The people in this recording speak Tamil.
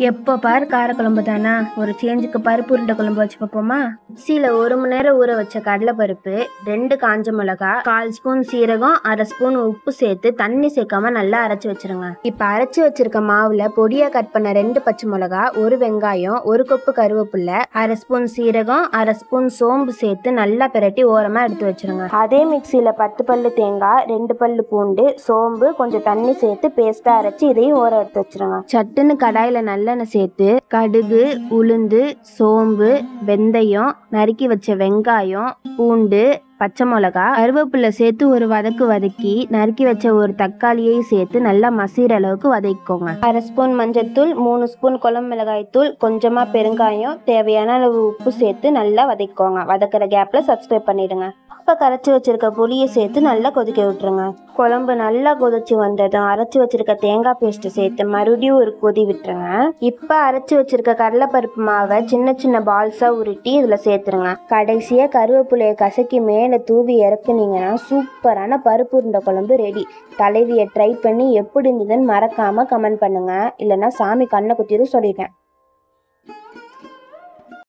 எப்போ பாரு காரக்குழம்பு தானா, ஒரு சேஞ்சுக்கு பருப்பு உருண்டை குழம்பு வச்சு பார்ப்போமா? மிக்சியில் 1 மணி நேரம் ஊற வச்ச கடலைப்பருப்பு, 2 காஞ்ச மிளகா, 1/4 ஸ்பூன் சீரகம், 1/2 ஸ்பூன் உப்பு சேர்த்து தண்ணி சேர்க்காம நல்லா அரைச்சி வச்சிருங்க. இப்போ அரைச்சி வச்சிருக்க மாவுல பொடியா கட் பண்ண 2 பச்சை மிளகா, 1 வெங்காயம், 1 கப்பு கருவேப்பிலை, 1/2 ஸ்பூன் சீரகம், 1/2 ஸ்பூன் சோம்பு சேர்த்து நல்லா பிரட்டி ஓரமா எடுத்து வச்சிருங்க. அதே மிக்சியில 10 பல்லு தேங்காய், 2 பல்லு பூண்டு, சோம்பு, கொஞ்சம் தண்ணி சேர்த்து பேஸ்டா அரைச்சி இதையும் ஓர எடுத்து வச்சிருங்க. சட்டுன்னு கடாயில நல்லெண்ணெய் சேர்த்து கடுகு, உளுந்து, சோம்பு, வெந்தயம், நறுக்கி வச்ச வெங்காயம், பூண்டு, பச்சை மிளகா, கருவேப்பிலை சேர்த்து ஒரு வதக்கி நறுக்கி வச்ச ஒரு தக்காளியை சேர்த்து நல்லா மசிற அளவுக்கு வதக்கிக்கோங்க. 1/2 ஸ்பூன் மஞ்சத்தூள், 3 ஸ்பூன் குழம்பு மிளகாய் தூள், கொஞ்சமா பெருங்காயம், தேவையான அளவு உப்பு சேர்த்து நல்லா வதக்கிக்கோங்க. வதக்கிற கேப்ல சப்ஸ்கிரைப் பண்ணிடுங்க. இப்போ கரைச்சி வச்சிருக்க புளியை சேர்த்து நல்லா கொதிக்க விட்டுருங்க. குழம்பு நல்லா கொதிச்சு வந்ததும் அரைச்சி வச்சிருக்க தேங்காய் பேஸ்ட் சேர்த்து மறுபடியும் ஒரு கொதி விட்டுருங்க. இப்போ அரைச்சி வச்சிருக்க கடலைப்பருப்பு மாவை சின்ன சின்ன பால்ஸா உருட்டி இதுல சேர்த்துருங்க. கடைசியா கருவேப்பிலையை கசக்கி மேலே தூவி இறக்குனீங்கன்னா சூப்பரான பருப்பு உருண்டை குழம்பு ரெடி. தலைவியை ட்ரை பண்ணி எப்படி இருந்ததுன்னு மறக்காம கமெண்ட் பண்ணுங்க. இல்லைன்னா சாமி கண்ணை குத்திரும் சொல்லிட்டேன்.